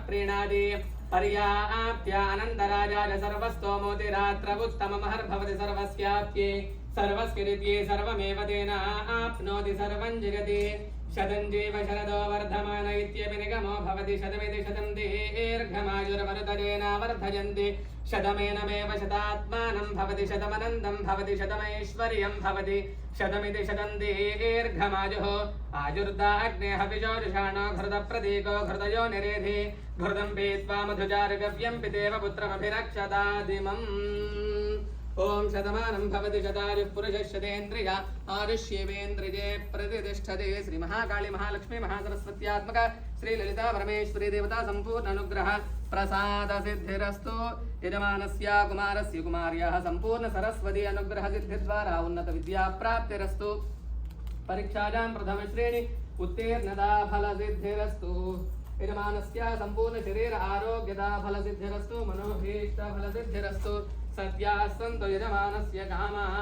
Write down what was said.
प्रीणादि पर्याप्त्यानन्दराजाय सर्वस्तोमोतिरात्रवुत्तममहर्भवति सर्वस्याप्ये सर्वस्कृत्ये सर्वमेव तेन आप्नोति सर्वं जगति शतं जीव शरदो वर्धमान इत्यपि निगमो भवति शतमिति शतं दीर्घमायुर्मरुतरेण वर्धयन्ति शतमेनमेव शतात्मानं भवति शतमनन्दं भवति शतमैश्वर्यं भवति शतमिति शतं दीर्घमायुः आयुर्दाग्नेः विजोरुषाणो घृतप्रतीको घृतयो निरेधि घृतं पीत्वा मधुचारुगव्यं पितेव पुत्रमभिरक्षतादिमम् ओम शतमानं भवति शतायुः पुरुषः शतेन्द्रिय आयुष्येवेन्द्रिये प्रतिष्ठते श्री महाकाली महालक्ष्मी महासरस्वत्यात्मक श्री ललिता परमेश्वरी देवता संपूर्ण अनुग्रह प्रसाद सिद्धिरस्तु यजमानस्य कुमारस्य कुमार्याः संपूर्ण सरस्वती अनुग्रह सिद्धिद्वारा उन्नत विद्या प्राप्तिरस्तु परीक्षायां प्रथम श्रेणी उत्तीर्णता फल सिद्धिरस्तु यजमानस्य संपूर्ण शरीर आरोग्यता फल सिद्धिरस्तु मनोभीष्ट फल सिद्धिरस्तु सत्या सन्तु यजमानस्य कामाः